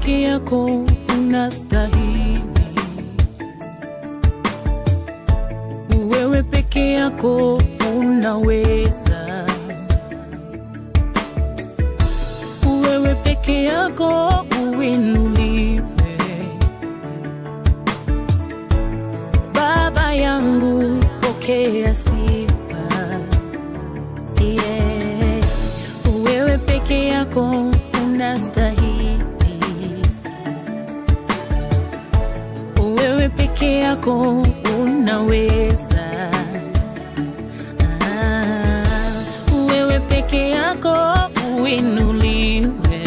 peke yako unastahili, wewe peke yako unaweza, wewe peke yako uinuliwe. Baba yangu pokea sifa, yeah. Wewe peke yako unastahili, wewe peke yako unaweza, wewe peke yako uinuliwe.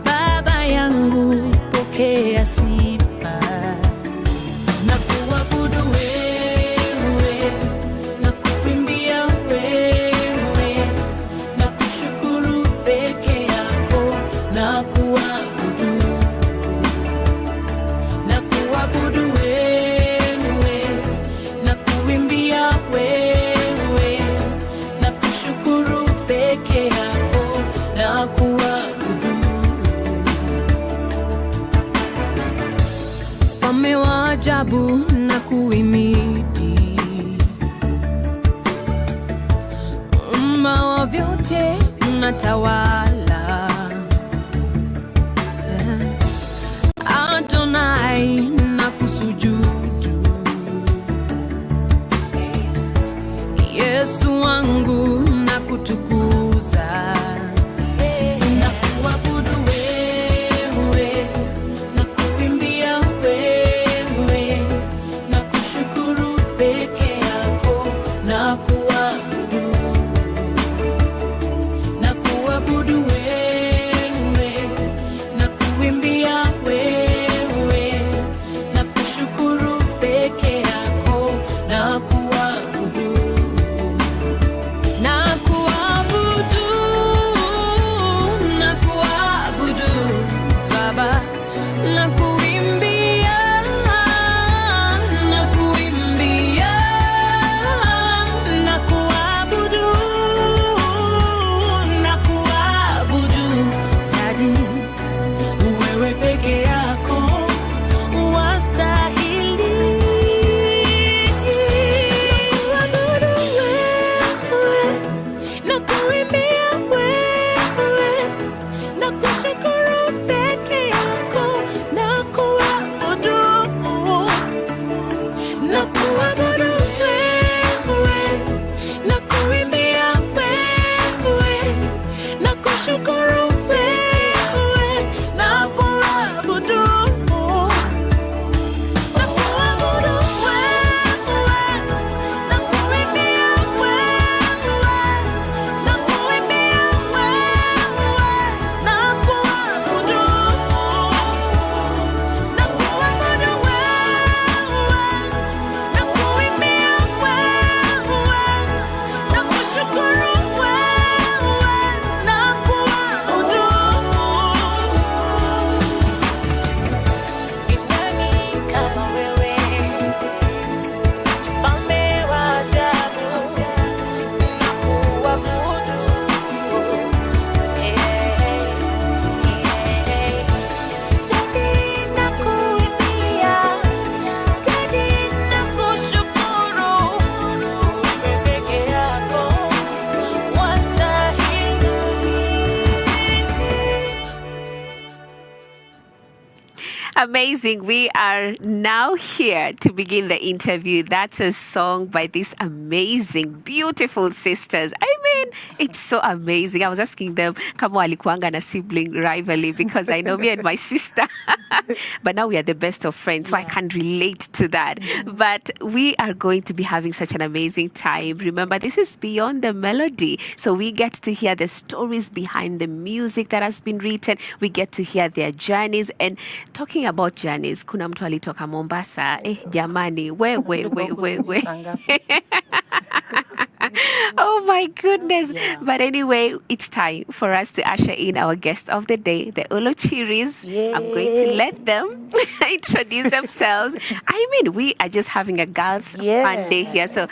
Baba yangu pokea sifa, na kuabudu wewe, na kuimbia wewe, na kushukuru peke yako, na kuabudu, na kuabudu wewe, na kuimbia wewe, na kushukuru peke yako, na kuabudu. Mfalme wa ajabu na kuhimidi, Muumba wa vyote unatawala, Adonai na kusujudu, Yesu wangu na kutukuza, na kuabudu wewe, na kuimbia wewe, na kushukuru peke yako, na kuabudu, na kuabudu wewe, na kuimbia wewe, na kushukuru peke yako, na kuabudu, na kuabudu, na kuabudu Baba, na kuimbia, na kuimbia, na kuabudu, na kuabudu Daddy, wewe peke yako wastahili, na kuimbia wewe, na kushukuru peke yako, na kuabudu, na kuabudu wewe, na kuimbia wewe, na kushukuru wewe, na kuabudu, na kuabudu wewe, na kuimbia wewe, na kuimbia wewe, na kuabudu, na kuabudu wewe, na kuimbia wewe, na kushukuru wewe, na kuabudu. Ni nani kama wewe, mfalme wa ajabu, na kuabudu, Daddy, na kuimbia, Daddy, na kushukuru, wewe peke yako wastahili. Amazing. We are now here to begin the interview. That's a song by these amazing, beautiful sisters. I mean, it's so amazing. I was asking them, kama walikuanga na sibling rivalry, because I know me and my sister, but now we are the best of friends, so I can relate to that. But we are going to be having such an amazing time. Remember, this is Beyond the Melody. So we get to hear the stories behind the music that has been written. We get to hear their journeys. And talking about journeys, kuna mtu alitoka Mombasa. Jamani, we. Oh my goodness. Yeah. But anyway, it's time for us to usher in our guest of the day, the Olochiris. I'm going to let them introduce themselves. I mean, we are just having a girls' fun day here. So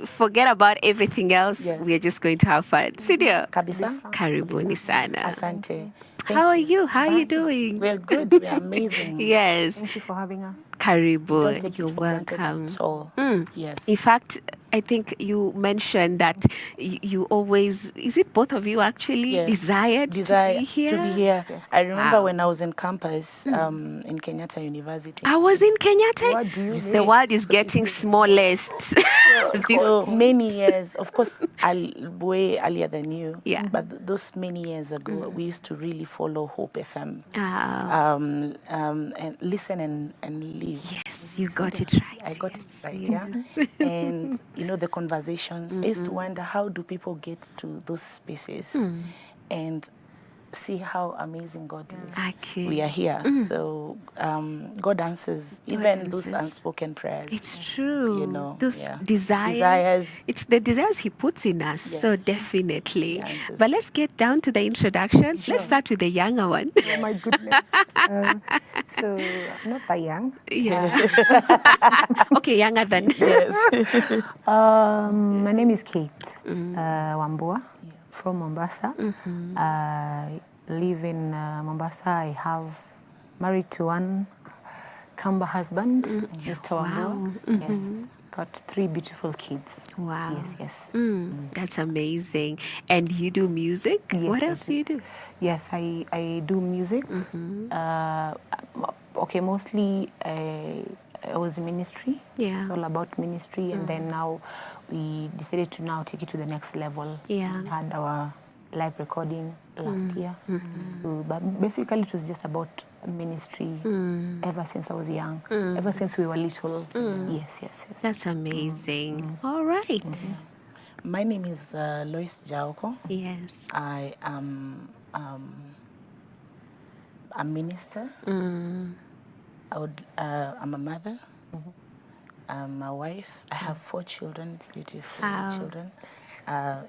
forget about everything else. Yes. We're just going to have fun. Sindio? Kabisa. Karibuni sana. Asante. Thank How are you? How are you Fine. doing? We're good. We're amazing. Yes. Thank you for having us. Karibu. Don't take You're it for granted welcome. at all. Mm. Yes. In fact, I think you mentioned that you always, is it both of you actually Yes. desired Desire to be here? Yes. I remember Wow. when I was in campus in Kenyatta University. I was in Kenyatta. What do you The say? world is getting smallest. This- So many years, of course, way earlier than you. Yeah. But those many years ago, we used to really follow Hope FM. And listen and live. Yes, you got it right. I got it Yes. right, yeah. And the conversations. I used to wonder, how do people get to those spaces and see how amazing God is. Okay. We are here, so God answers even those answers. unspoken prayers. It's true. Those yeah. desires. It's the desires he puts in us. So Yes. definitely. The answers. But let's get down to the introduction. Let's start with the younger one. Oh my goodness. So I'm not that young. Yeah. Okay, younger than. Yes. My name is Kate Wambua from Mombasa. I live in Mombasa. I have married to one Kamba husband, Mr. Wambua. Yes. Got 3 beautiful kids. Wow. Yes. That's amazing. And you do music? Yes, What I else do. do you do? Yes, I do music. Okay, mostly I was in ministry. Yeah. It's all about ministry, and then now we decided to now take it to the next level. Yeah. We had our live recording last year. So, but basically it was just about ministry ever since I was young, ever since we were little. Yes. That's amazing. All right. My name is Lois Jaoko. Yes. I am a minister. I'm a mother. I'm a wife. I have 4 children, beautiful Wow. children.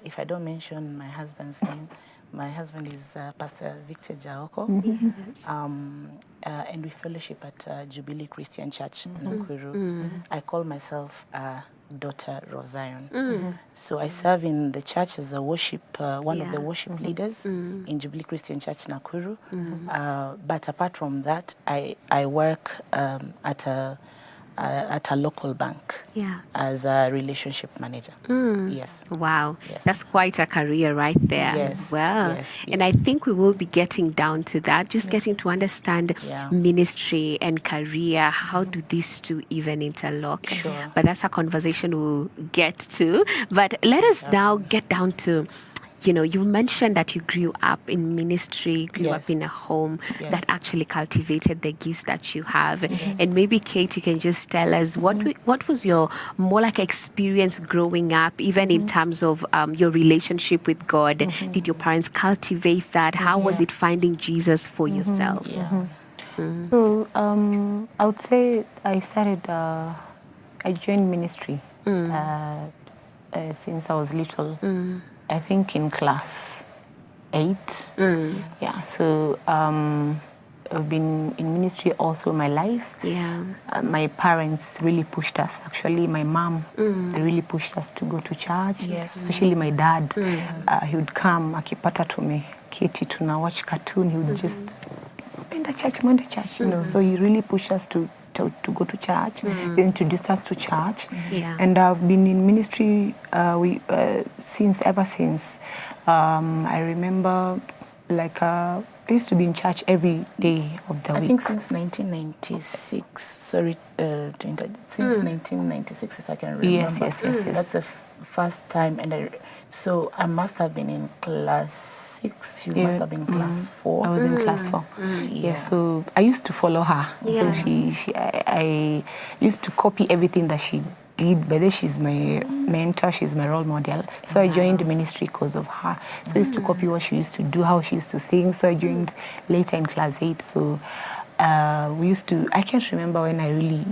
If I don't mention my husband's name, my husband is Pastor Victor Jaoko. And we fellowship at Jubilee Christian Church, Nakuru. I call myself daughter Rosian. So I serve in the church as a worship, one of the worship leaders in Jubilee Christian Church, Nakuru. But apart from that, I work at a local bank as a relationship manager. Yes. Wow. Yes. That's quite a career right there Yes, as well. yes, And I think we will be getting down to that, just getting to understand ministry and career. How do these two even interlock? Sure. But that's a conversation we'll get to. But let us now get down to, you mentioned that you grew up in ministry, grew up in a home that actually cultivated the gifts that you have. And maybe, Kate, you can just tell us what was your more like experience growing up, even in terms of your relationship with God? Did your parents cultivate that? How was it finding Jesus for yourself? So I would say I joined ministry since I was little. I think in class 8. Yeah, so I've been in ministry all through my life. Yeah. My parents really pushed us. Actually, my mom, they really pushed us to go to church. Yes. Especially my dad. He would come, akipata tumeketi tuna watch cartoon. He would just, mwenda church, So he really pushed us to go to church. They introduced us to church. Yeah. And I've been in ministry ever since. I remember I used to be in church every day of the week. I think since 1996, since 1996, if I can remember. Yes. That's the first time. So I must have been in class 6. You must have been in class 4. I was in class 4. Yes, so I used to follow her. Yeah. So I used to copy everything that she did. By then, she's my mentor, she's my role model. So I joined the ministry because of her. So I used to copy what she used to do, how she used to sing. So I joined later in class 8. So I can't remember when I really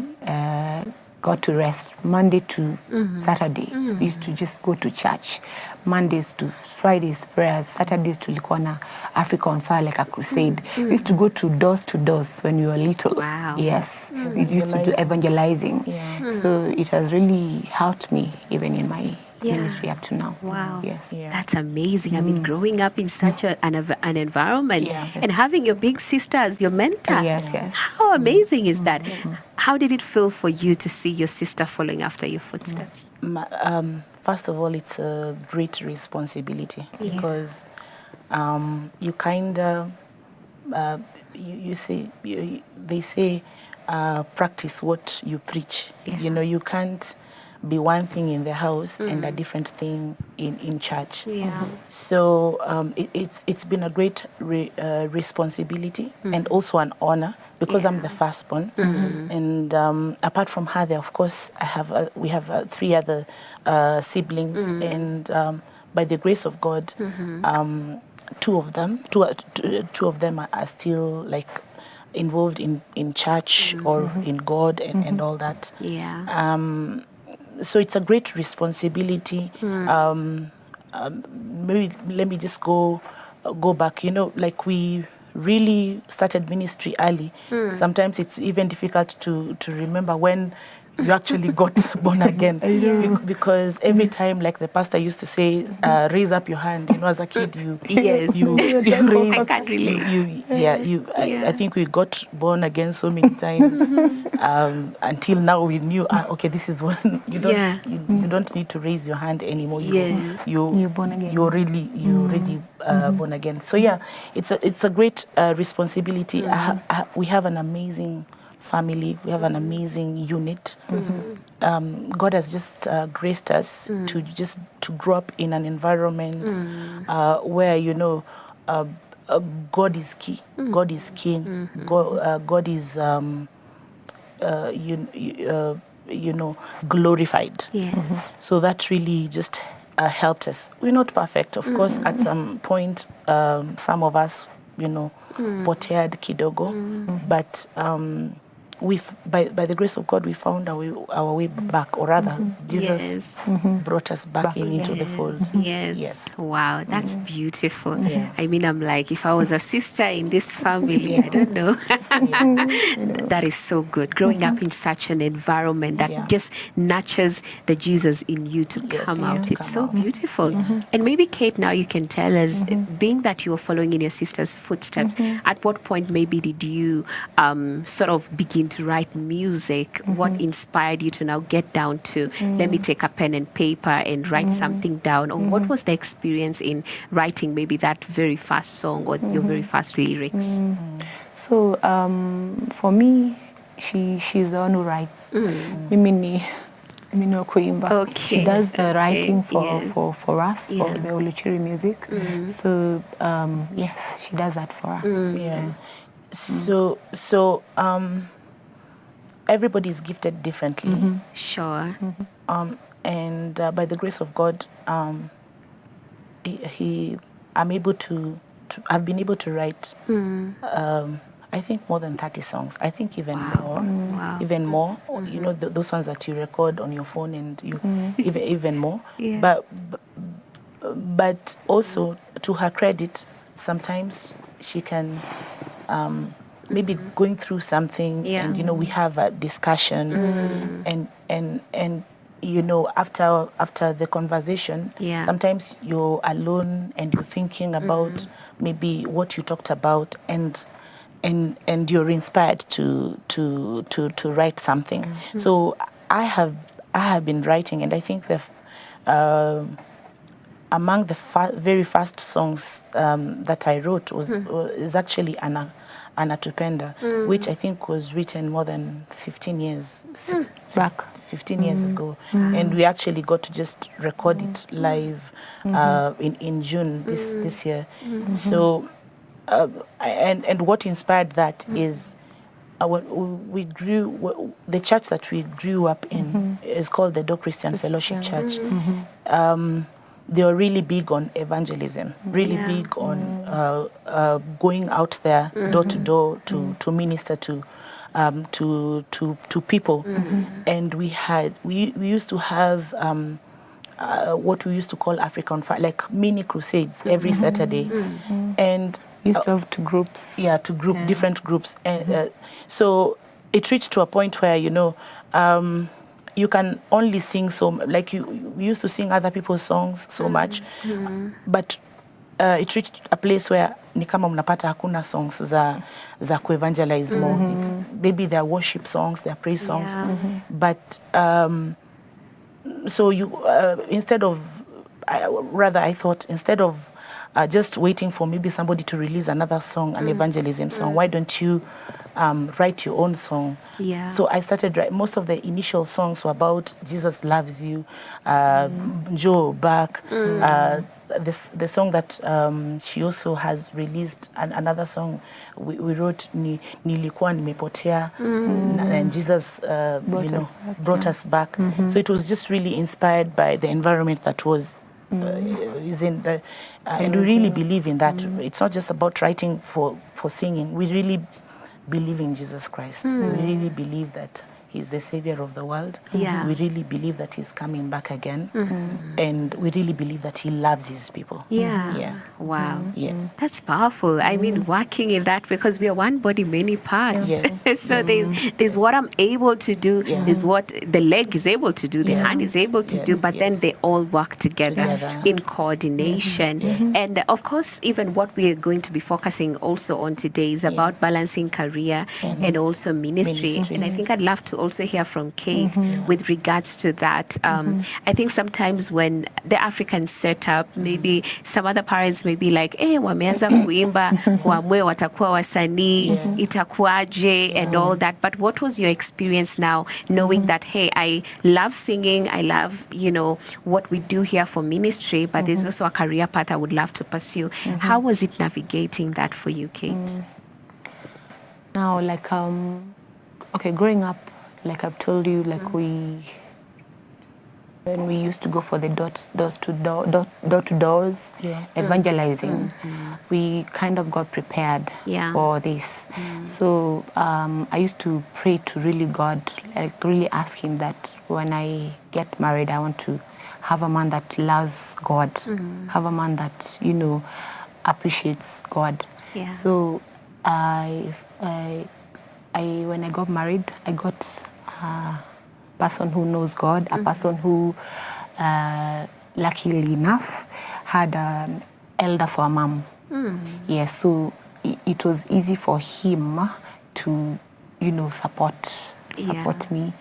got to rest. Monday to Saturday, we used to just go to church. Mondays to Fridays prayers, Saturdays tulikuwa na Africa on Fire, like a crusade. We used to go to doors when we were little. Wow. Yes, we used to do evangelizing. Yeah. So it has really helped me even in my Yeah. ministry up to now. Wow. Yes. Yeah. That's amazing. I mean, growing up in such an environment Yeah. and having your big sister as your mentor. Yes, yes. How amazing is that? How did it feel for you to see your sister following after your footsteps? First of all, it's a great responsibility because you kind of, they say, practice what you preach. Yeah. You know, you can't be one thing in the house and a different thing in church. Yeah. So it's been a great responsibility and also an honor because I'm the firstborn. And apart from her, there, of course, we have 3 other siblings, and by the grace of God, two of them are still like involved in church or in God and all that. Yeah. So it's a great responsibility. Maybe let me just go back. You know, like we really started ministry early. Sometimes it's even difficult to remember when you actually got born again, because every time, like the pastor used to say, raise up your hand. You know, as a kid, Yes. you raise. I can't relate. I think we got born again so many times until now we knew. Okay, this is when you don't need to raise your hand anymore. You're born again. You're really born again. So yeah, it's a great responsibility. We have an amazing family. We have an amazing unit. God has just graced us to grow up in an environment where, you know, God is key. God is king. God is you know, glorified. Yes. So that really just helped us. We're not perfect, of course. At some point, some of us, you know, potead kidogo, but by the grace of God, we found our way back, or rather, Jesus brought us back into the fold. Yes. Wow, that's beautiful. Yeah. I mean, I'm like, if I was a sister in this family, I don't know. That is so good. Growing up in such an environment that just nurtures the Jesus in you to come out. It's so beautiful. And maybe, Kate, now you can tell us, being that you were following in your sister's footsteps, at what point maybe did you sort of begin to write music? What inspired you to now get down to, let me take a pen and paper and write something down? Or what was the experience in writing maybe that very first song or your very first lyrics? So for me, she's the one who writes. Mimi no kuimba. Okay. She does the writing for us, Yeah. for the Oluchiri music. So yes, she does that for us. Yeah. So everybody is gifted differently. Sure. And by the grace of God, I've been able to write, I think more than 30 songs. I think even more. You know, those ones that you record on your phone, and you even more. Yeah. But also, to her credit, sometimes she can maybe going through something, and you know, we have a discussion, and you know, after the conversation, sometimes you're alone and you're thinking about maybe what you talked about, and you're inspired to write something. So I have been writing, and I think among the very first songs that I wrote is actually Anatupenda, which I think was written more than 15 years back. 15 years ago, and we actually got to just record it live in June this year. So and what inspired that is the church that we grew up in is called the Door Christian Fellowship Church. They were really big on evangelism, really big on going out there door to door to minister to to people, and we used to have what we used to call African like mini crusades every Saturday, and Used to have two groups. yeah, to group different groups, and so it reached to a point where you can only sing so like we used to sing other people's songs so much, but it reached a place where ni kama mnapata hakuna songs za kuevangelize more. It's maybe there are worship songs, there are praise songs, but so you instead of I thought instead of just waiting for maybe somebody to release another song, an evangelism song, why don't you write your own song? Yeah. So I started most of the initial songs were about Jesus loves you, Joe back. The song that she also has released, another song we wrote, Nilikuwa Nimepotea, and Jesus brought us back. So it was just really inspired by the environment that was is in the and we really believe in that. It's not just about writing for singing. We really believe in Jesus Christ. We really believe that He's the Savior of the world. Yeah. We really believe that He's coming back again. And we really believe that He loves His people. Yeah. Yeah. Wow. Yes. That's powerful. I mean, working in that, because we are one body, many parts. Yes. So there's what I'm able to do, is what the leg is able to do, the Yes. hand is able to do, Yes, but then yes. they all work together in coordination. And of course, even what we are going to be focusing also on today is about balancing career and also ministry. And I think I'd love to also hear from Kate with regards to that. I think sometimes when the African setup, maybe some other parents may be like, wameanza kuimba, wamwe watakuwa wasanii, itakuwaje, and all that. But what was your experience now, knowing that, hey, I love singing, I love, what we do here for ministry, but there's also a career path I would love to pursue. How was it navigating that for you, Kate? Now, like, okay, growing up, like I've told you, like when we used to go for the door-to-doors evangelizing, we kind of got prepared for this. So I used to pray to really God, like really ask Him that when I get married, I want to have a man that loves God, have a man that, appreciates God. Yeah. So when I got married, I got a person who knows God, a person who, luckily enough, had an elder for a mom. Yes, so it was easy for him to, support me.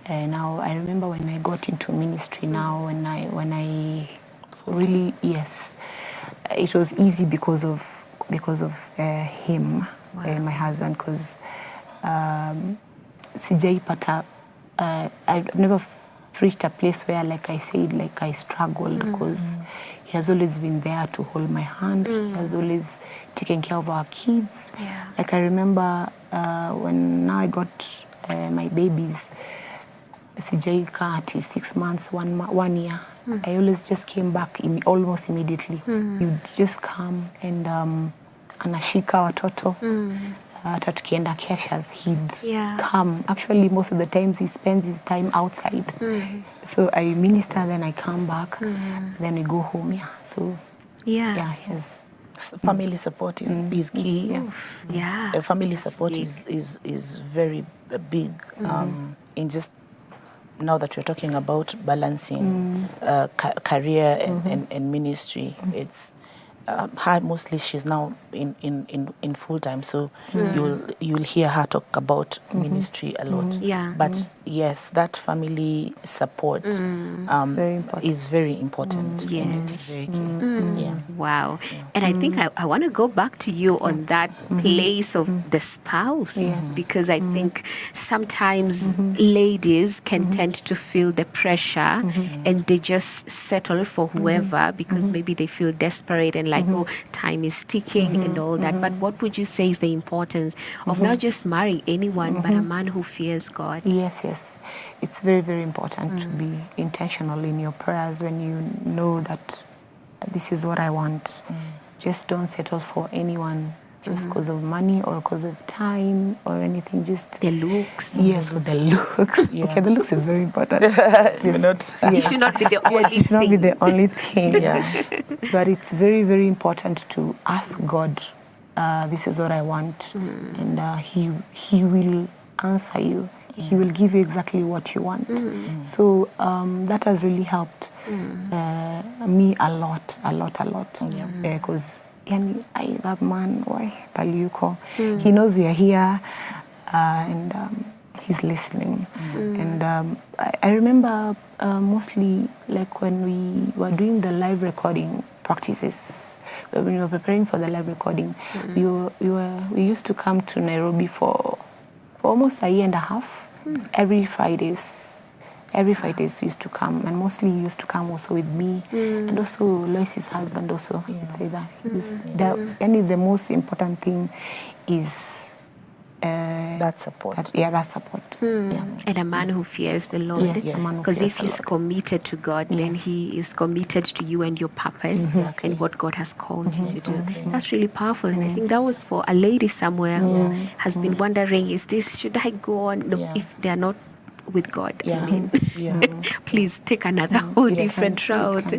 And now I remember when I got into ministry. Now when I really it was easy because of him, my husband, because sijaipata I've never reached a place where, like I said, like I struggled, because he has always been there to hold my hand. He has always taken care of our kids. Like I remember when now I got my babies, sijaika ati 6 months, 1 year. I always just came back almost immediately. You'd just come and anashika watoto. Hata tukienda keshas, he'd come. Actually, most of the times he spends his time outside. So I minister, then I come back, then we go home. So his family support is key. Family support is very big in just now that we're talking about balancing career and ministry. It's her mostly she's now in full time, so you'll hear her talk about ministry a lot. But yes, that family support is very important. Yes. Very key. Wow. And I think I want to go back to you on that place of the spouse, because I think sometimes ladies can tend to feel the pressure and they just settle for whoever because maybe they feel desperate and like, oh, time is ticking and all that. But what would you say is the importance of not just marrying anyone, but a man who fears God? Yes. It's very, very important to be intentional in your prayers when you know that this is what I want. Just don't settle for anyone just because of money or because of time or anything. Just The looks. yes, with the looks. Okay, the looks is very important. It should not be the only it should not be thing. the only thing. Yeah. But it's very, very important to ask God, this is what I want, and He will answer you. He will give you exactly what you want. So that has really helped me a lot. Because that man, why Paliuko, he knows we are here, and he's listening. And I remember mostly like when we were doing the live recording practices, when we were preparing for the live recording, we used to come to Nairobi for almost a year and a half. Every Fridays we used to come, and mostly he used to come also with me, and also Lois's husband also would say that. The most important thing is That support. that support. Yeah. And a man who fears the Lord. Yes. Because if he's committed to God, then he is committed to you and your purpose and what God has called you to do. That's really powerful. And I think that was for a lady somewhere who has been wondering, should I go on? No, if they're not with God, I mean, please take another whole different route.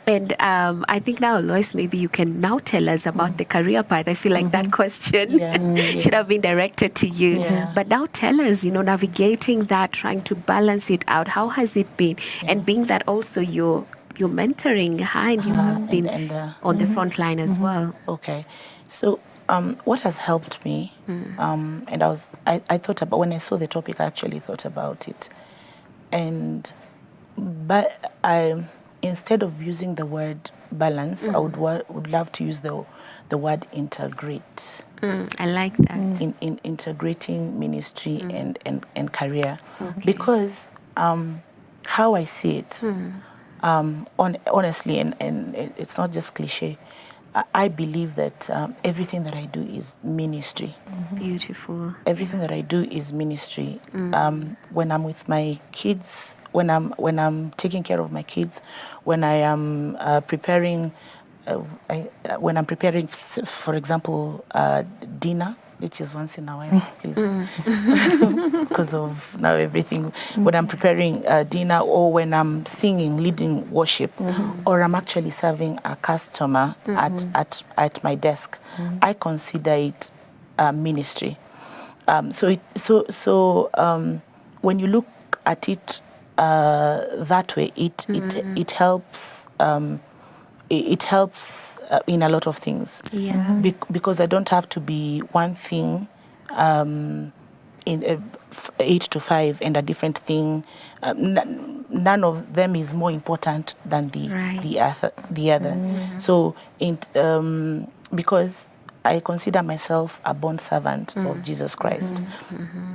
And I think now, Lois, maybe you can now tell us about the career path. I feel like that question should have been directed to you. But now tell us, navigating that, trying to balance it out. How has it been? And being that also you're mentoring her and you have been on the front line as well. Okay. So what has helped me, and I thought about, when I saw the topic, I actually thought about it. But instead of using the word balance, I would love to use the word integrate. I like that. In integrating ministry and career. Because how I see it, honestly, and it's not just cliche, I believe that everything that I do is ministry. Beautiful. Everything that I do is ministry. When I'm with my kids, when I'm taking care of my kids, when I am preparing, for example, dinner, which is once in a while, please, because of now everything. When I'm preparing dinner, or when I'm singing, leading worship, or I'm actually serving a customer at my desk, I consider it ministry. So when you look at it that way, it helps. It helps in a lot of things. Yeah. Because I don't have to be one thing in 8 to 5 and a different thing. None of them is more important than the other. So because I consider myself a born servant of Jesus Christ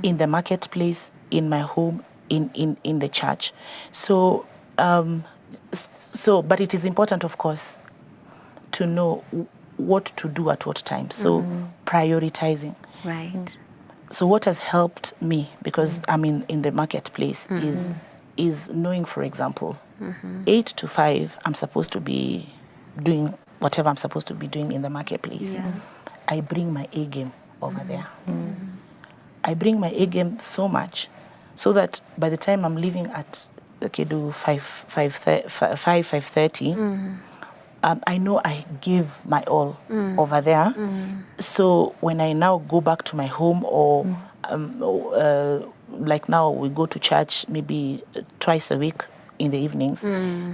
in the marketplace, in my home, in the church. So but it is important, of course, to know what to do at what time. So prioritizing. Right. So what has helped me, because I'm in the marketplace, is knowing, for example, 8 to 5, I'm supposed to be doing whatever I'm supposed to be doing in the marketplace. Yeah. I bring my A game over there. I bring my A game so much so that by the time I'm leaving at Kedu 5:30, I know I give my all over there. So when I now go back to my home, or like now we go to church maybe twice a week in the evenings.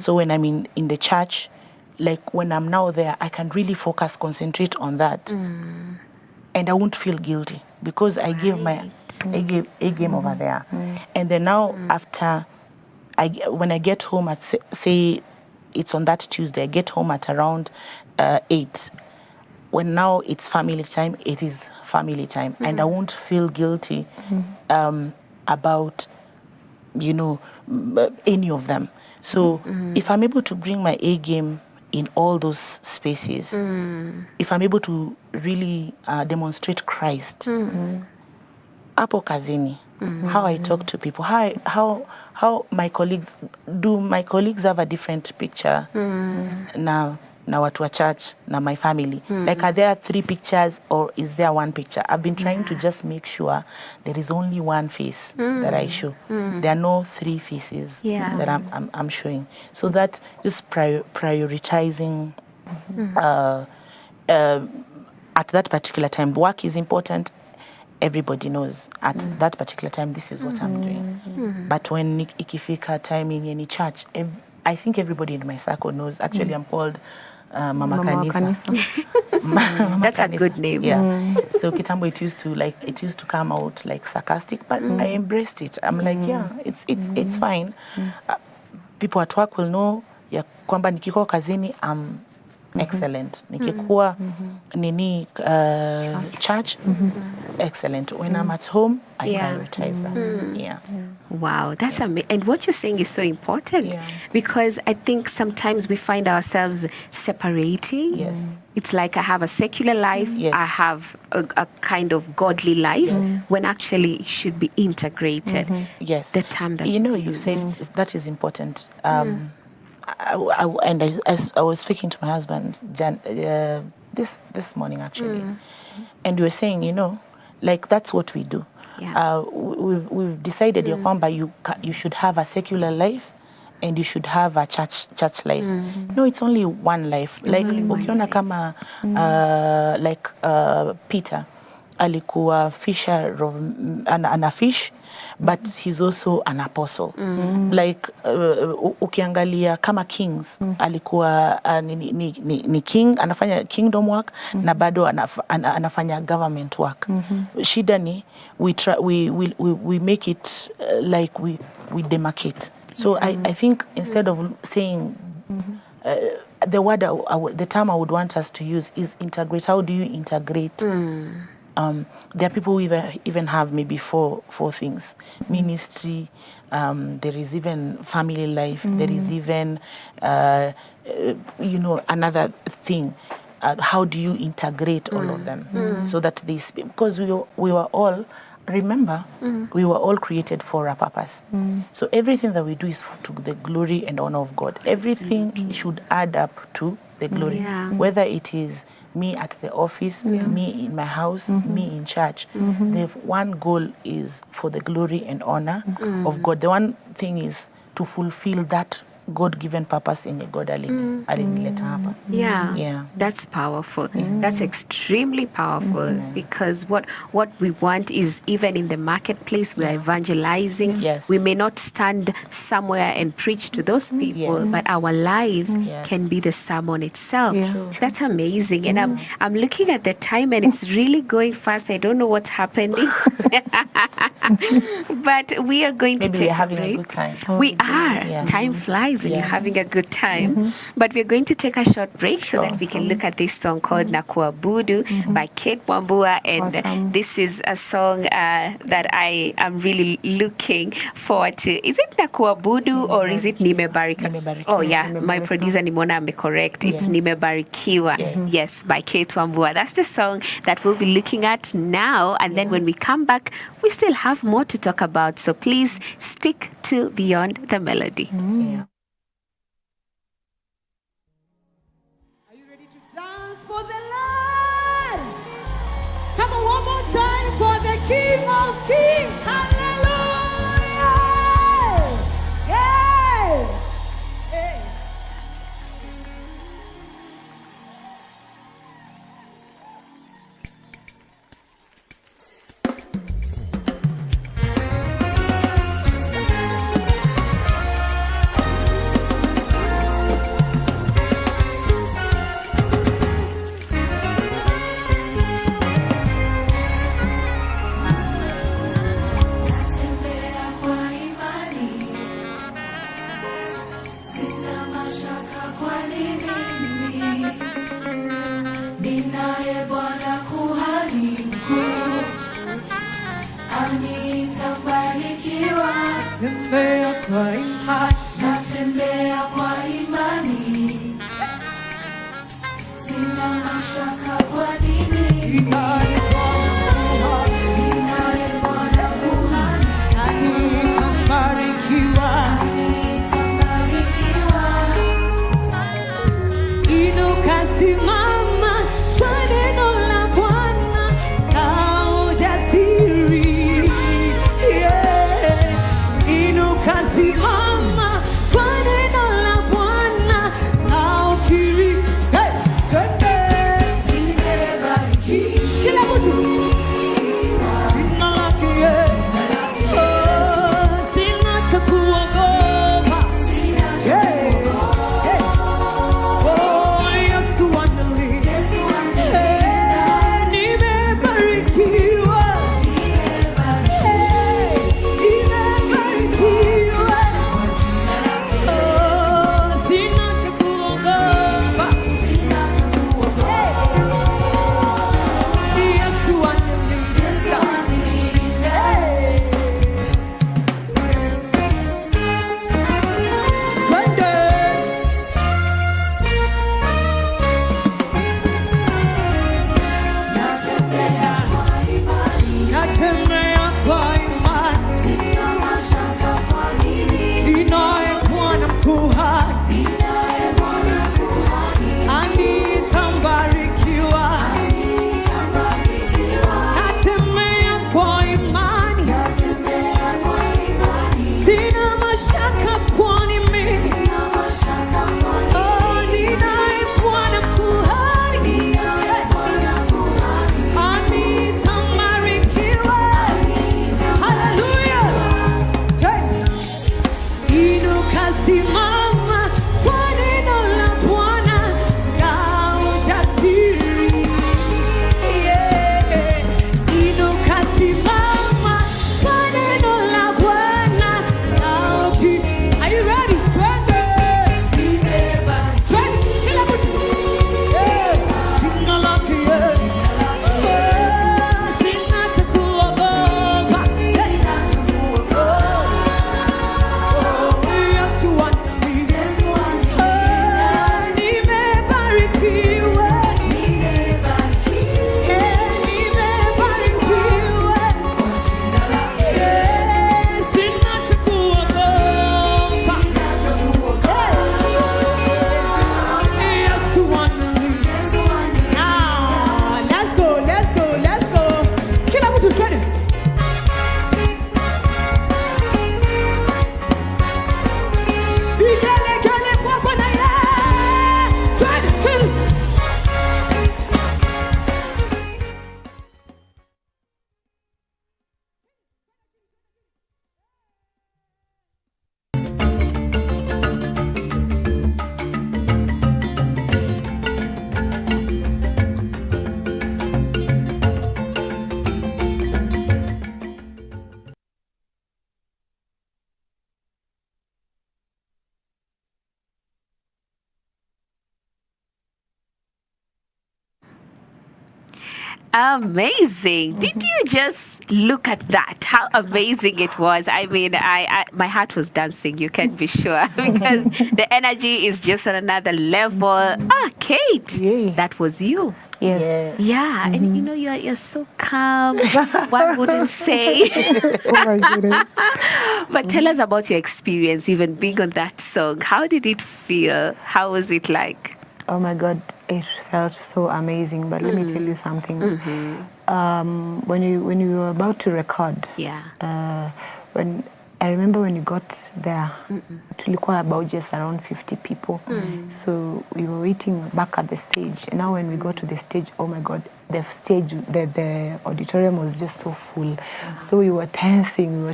So when I'm in the church, like when I'm now there, I can really concentrate on that, and I won't feel guilty because I give my A game over there. And then now after. When I get home at, say, it's on that Tuesday, I get home at around 8. When now it's family time, it is family time. And I won't feel guilty about, any of them. So if I'm able to bring my A game in all those spaces, if I'm able to really demonstrate Christ, hapo kazini, how I talk to people, how my colleagues have a different picture na na watu wa church na my family. Like, are there 3 pictures or is there 1 picture? I've been trying to just make sure there is only 1 face that I show. There are no 3 faces that I'm showing. So that just prioritizing at that particular time. Work is important. Everybody knows at that particular time, this is what I'm doing. But when ikifika timing in church, I think everybody in my circle knows. Actually, I'm called Mama Kanisa. That's a good name. Yeah. So kitambo, it used to come out like sarcastic, but I embraced it. I'm like, yeah, it's fine. People at work will know ya kwamba nikikuwa kazini I'm excellent. Nikikuwa nini church, excellent. When I'm at home, I prioritize that. Yeah. Wow, that's amazing. And what you're saying is so important because I think sometimes we find ourselves separating. Yes. It's like I have a secular life, I have a kind of godly life, when actually it should be integrated. Yes. The term that you said that is important. I was speaking to my husband this morning actually, and we were saying, like that's what we do. We've decided you should have a secular life and you should have a church life. No, it's only one life. Like ukiona kama Peter alikuwa fisher of an fish, but he's also an apostle. Like ukiangalia kama kings alikuwa ni king, anafanya kingdom work na bado anafanya government work. Shida ni we make it like we demarcate. So I think instead of saying the term I would want us to use is integrate. How do you integrate? There are people who even have maybe four things: ministry, there is even family life, there is even another thing. How do you integrate all of them so that because we were all, remember, we were all created for a purpose. So everything that we do is to the glory and honor of God. Everything should add up to the glory, whether it is me at the office, me in my house, me in church. The one goal is for the glory and honor of God. The one thing is to fulfill that God-given purpose in God alinileta hapa. Yeah, that's powerful. That's extremely powerful because what we want is, even in the marketplace, we are evangelizing. We may not stand somewhere and preach to those people, but our lives can be the sermon itself. That's amazing. And I'm looking at the time and it's really going fast. I don't know what's happening. But we are going to take a break. A good time. We are. Time flies when you're having a good time. But we're going to take a short break so that we can look at this song called Nakuabudu by Kate Wambua. And this is a song that I am really looking forward to. Is it Nakuabudu or is it Nimebarikiwa? Oh yeah, my producer Nimona me correct. It's Nimebarikiwa. Yes, by Kate Wambua. That's the song that we'll be looking at now. And then when we come back, we still have more to talk about. So please stick to Beyond the Melody. For the Lord. Come on, one more time for the King of Kings. Hallelujah. Yeah. Hey. Amazing. Did you just look at that? How amazing it was. I mean, I my heart was dancing, you can be sure, because the energy is just on another level. Kate, Yay. that was you. Yes. Yeah, and you know, you're so calm, one wouldn't say. Oh my goodness. But tell us about your experience, even being on that song. How did it feel? How was it like? Oh my God, it felt so amazing. But let me tell you something. When you were about to record, Yeah. when I remember when you got there, tulikuwa about just around 50 people. So we were waiting back at the stage. And now when we got to the stage, oh my God, the stage, the auditorium was just so full. So we were tensing.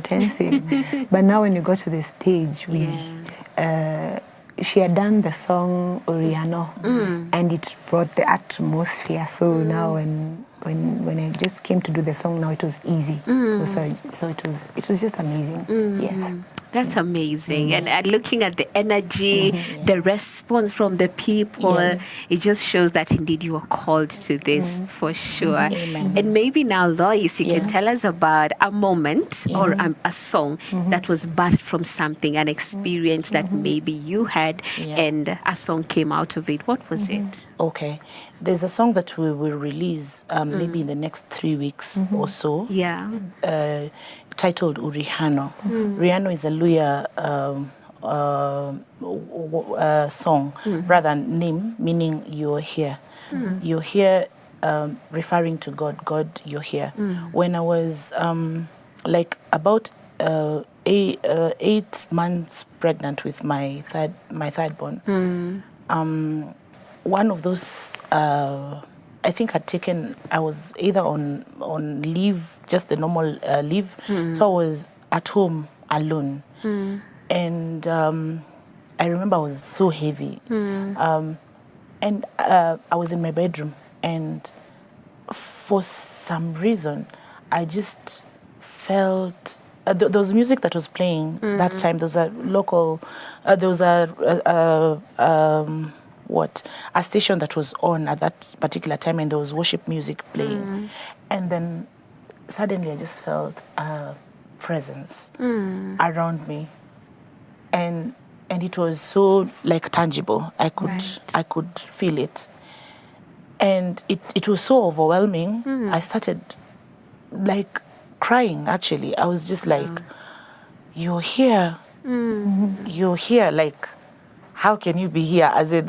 But now when you got to the stage, she had done the song Oriano, and it brought the atmosphere. So now when I just came to do the song, now it was easy. So it was just amazing. Yes. That's amazing. And looking at the energy, the response from the people, it just shows that indeed you are called to this for sure. And maybe now, Lois, you can tell us about a moment or a song that was birthed from something, an experience that maybe you had and a song came out of it. What was it? Okay. There's a song that we will release maybe in the next 3 weeks or so. Yeah. Titled Urihano. Riano is a Luya song, rather name, meaning you're here. You're here, referring to God. God, you're here. When I was like about 8 months pregnant with my third born, one of those I think I was either on leave, just the normal leave, so I was at home alone, and I remember I was so heavy, and I was in my bedroom, and for some reason I just felt there was music that was playing that time. There was a local, there was a station that was on at that particular time, and there was worship music playing. And then suddenly I just felt a presence around me, and it was so like tangible. I could feel it, and it was so overwhelming. I started like crying. Actually, I was just like, you're here, you're here, like, how can you be here? As in,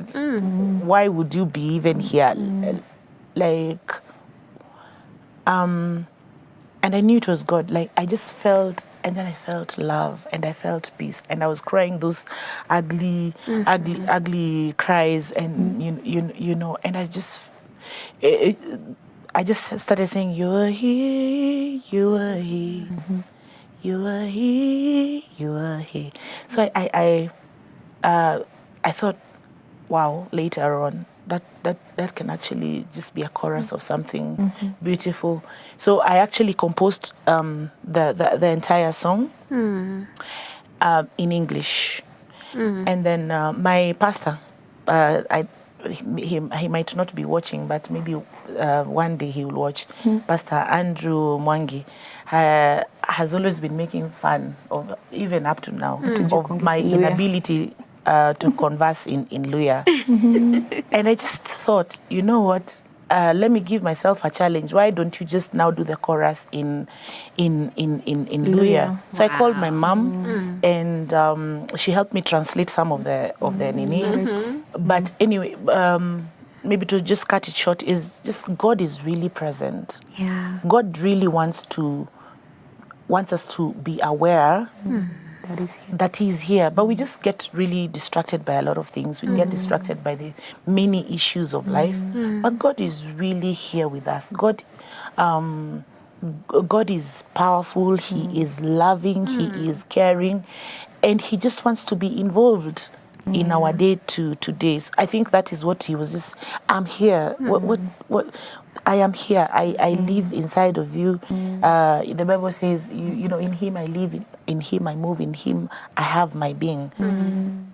why would you be even here? Like, and I knew it was God. Like, I just felt, and then I felt love, and I felt peace, and I was crying those ugly cries, and you know, and I just started saying, you are here, you are here, you are here, you are here. So I thought, wow, later on, that can actually just be a chorus of something beautiful. So I actually composed the entire song in English. And then my pastor, he might not be watching, but maybe one day he will watch. Pastor Andrew Mwangi has always been making fun of, even up to now, of my inability to converse in Luya. And I just thought, you know what? Let me give myself a challenge. Why don't you just now do the chorus in Luya? So I called my mom, and she helped me translate some of the Nini. But anyway, maybe to just cut it short, is just God is really present. Yeah. God really wants us to be aware that he's here. But we just get really distracted by a lot of things. We get distracted by the many issues of life. But God is really here with us. God is powerful. He is loving. He is caring. And he just wants to be involved in our day-to-day. So I think that is what he was just, I'm here. What I am here. I live inside of you. The Bible says, you know, in him I live, in him I move, in him I have my being.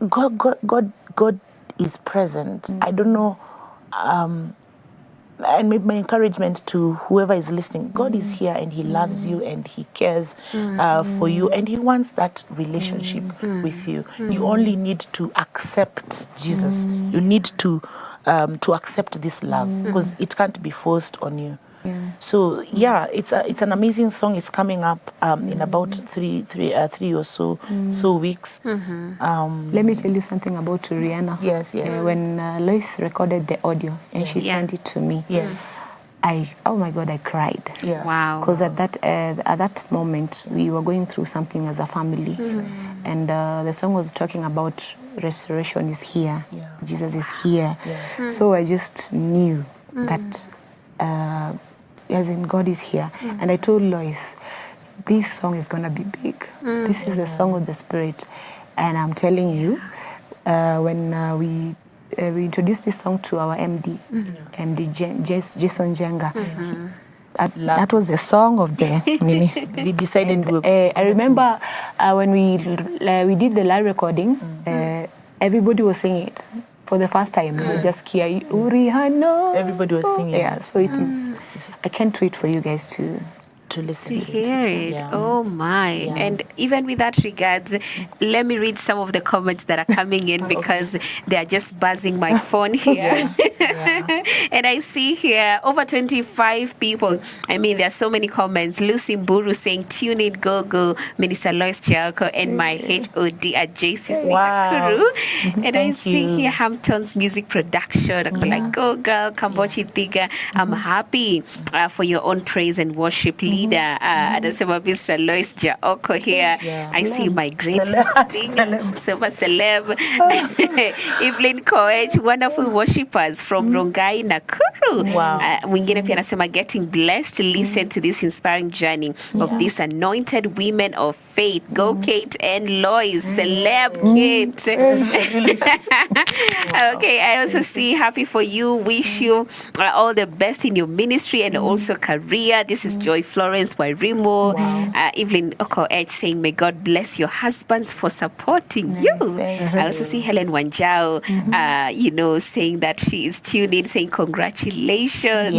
God is present. I don't know and my encouragement to whoever is listening, God is here and he loves you and he cares for you and he wants that relationship with you. You only need to accept Jesus. You need to accept this love because it can't be forced on you. So yeah, it's an amazing song. It's coming up in about three or so weeks. Let me tell you something about Rihanna. Yes. When Lois recorded the audio and she sent it to me. Yes. Oh my God, I cried. Yeah. Wow. Because at that moment we were going through something as a family, and the song was talking about restoration is here. Yeah. Jesus is here. Yeah. So I just knew that. As in God is here. And I told Lois, this song is going to be big. This is the song of the Spirit. And I'm telling you, when we introduced this song to our MD, Jason Jenga, that was the song of the... We decided I remember when we did the live recording, everybody was singing it. For the first time, we just hear Urihano. Everybody was singing. Yeah, so it is. I can't wait for you guys to listen to hear it. Yeah. Oh my. Yeah. And even with that regards, let me read some of the comments that are coming in because they are just buzzing my phone here. And I see here over 25 people. I mean, there are so many comments. Lucy Mburu saying, tune in, go, Minister Lois Jalko, and my HOD at JCC crew. And I see here Hampton's music production. I'm like, go girl, Kambochi Thiga. I'm happy for your own praise and worship leader. Anasema Mr. Lois Jalko here. I see my great super celeb. Evelyn Koech, wonderful worshippers from Rongai, Nakuru. Wow. Mwingine pia anasema getting blessed to listen to this inspiring journey of these anointed women of faith. Go Kate and Lois, celeb Kate. Okay, I also see happy for you. Wish you all the best in your ministry and also career. This is Joy Florence Wairimo. Evelyn Koech saying, may God bless your husbands for supporting you. I also see Helen Wanjao, saying that she is tuned in, saying congratulations.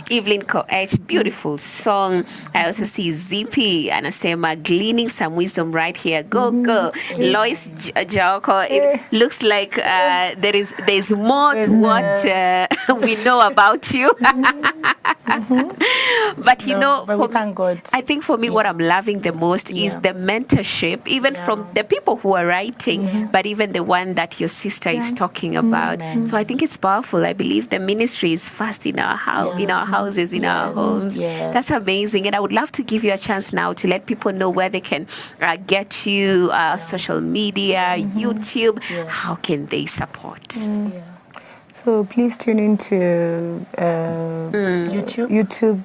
Evelyn Koech, beautiful song. I also see ZP, anasema gleaning some wisdom right here. Go. Lois Jalko, it looks like there's more to what we know about you. But thank God. I think for me, what I'm loving the most is the mentorship, even from the people who are writing, but even the one that your sister is talking about. So I think it's powerful. I believe the ministry is first in our house, in our houses, in our homes. That's amazing. And I would love to give you a chance now to let people know where they can get you, social media, YouTube. How can they support? So please tune into YouTube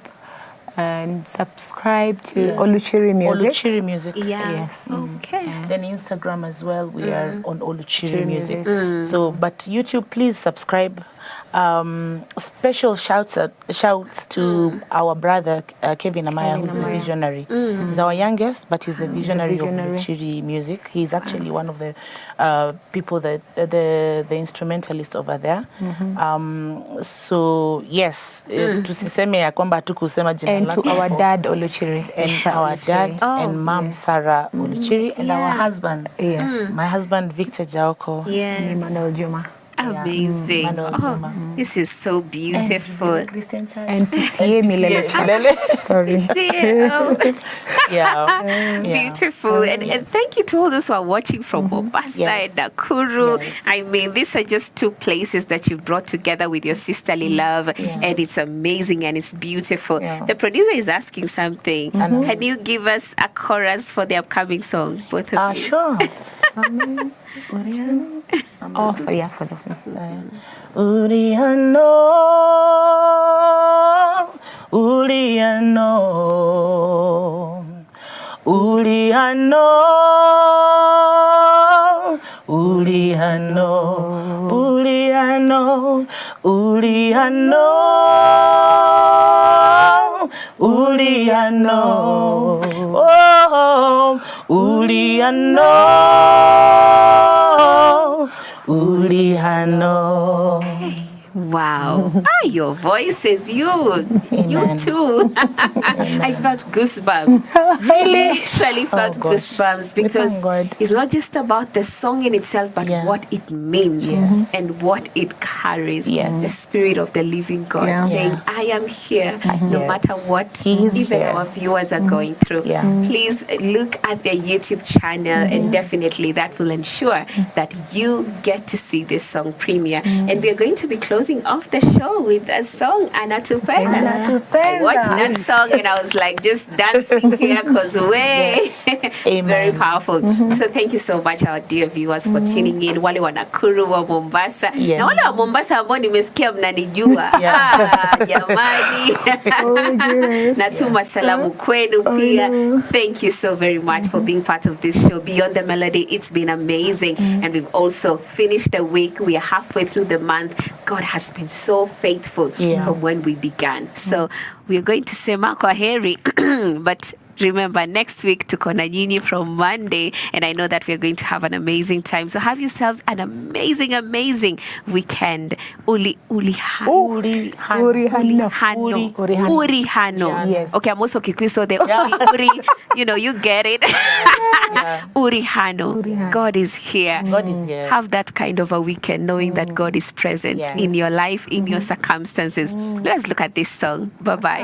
and subscribe to Oluchiri Music. Oluchiri Music. Yes. Okay. Then Instagram as well. We are on Oluchiri Music. So, but YouTube, please subscribe. Special shouts to our brother Kevin Amaya, who's the visionary. He's our youngest, but he's the visionary of Oluchiri Music. He's actually one of the people that the instrumentalist over there. So yes, tusiseme ya kwamba tu kusema jina lake. And to our dad Oluchiri, and our dad and mom Sarah Oluchiri, and our husbands. My husband Victor Jalko, Emmanuel Juma. Amazing. This is so beautiful. And Christian Church. And PCA Milele Church. Sorry. Beautiful. And thank you to all those who are watching from Mombasa and Nakuru. I mean, these are just two places that you've brought together with your sisterly love. And it's amazing and it's beautiful. The producer is asking something. Can you give us a chorus for the upcoming song, both of you? Sure. For the Uriano, Uriano, Uriano, Uriano, Uriano, Uriano, Uriano, oh, Uriano. Ulihano. Wow. Your voices, you Amen. too. I felt goosebumps. Really? Literally felt gosh. goosebumps We because thank God. it's not just about the song in itself, but Yeah. what it means Yes. and what it carries. Yes. The Spirit of the living God Yeah. saying, Yeah. I am here no Yes. matter what He is even here. our viewers are going through. Yeah. Please look at their YouTube channel and definitely that will ensure that you get to see this song premiere. And we are going to be closing off the show with a song, Anatupenda. I watched that song and I was like just dancing here because way Amen. very powerful. So thank you so much our dear viewers for tuning in. Wale wa Nakuru, wa Mombasa. Yes. Na wale wa Mombasa ambao nimesikia mnanijua. Jamani. Natuma salamu kwenu pia. Thank you so very much for being part of this show. Beyond the Melody, it's been amazing. And we've also finished the week. We are halfway through the month. God has been so faithful from when we began. So we're going to say kwaheri, but remember, next week tuko na nyinyi from Monday, and I know that we're going to have an amazing time. So have yourselves an amazing, amazing weekend. Urihano. Yes. Okay, I'm also Kikuyu, so the uri, you get it. Urihano. God is here. God is here. Have that kind of a weekend knowing that God is present Yes. in your life, in your circumstances. Let's look at this song. Bye-bye.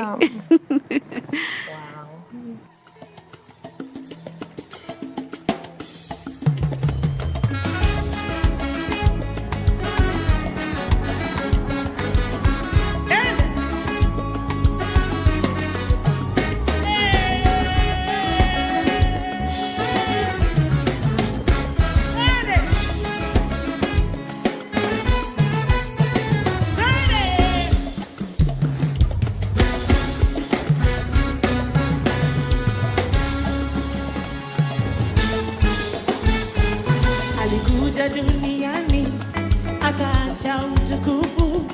Alikuja duniani akaacha utukufu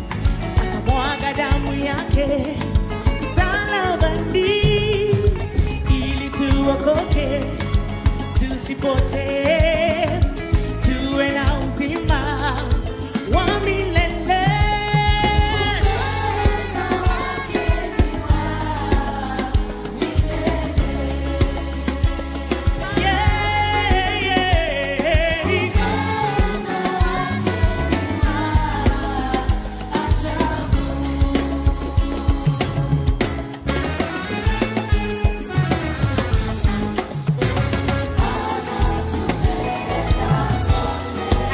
akamwaga damu yake msalabani ili tuokoke tusipotee tuwe na uzima wa milele.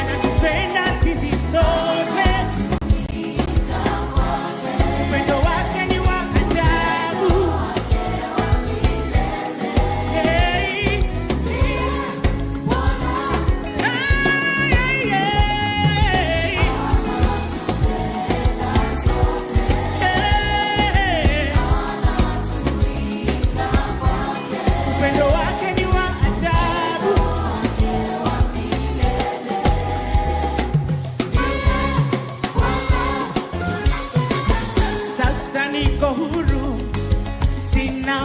Anatupenda sisi sote, upendo wake ni wa ajabu. Hey. Upendo wake ni wa ajabu. Sasa niko huru, sina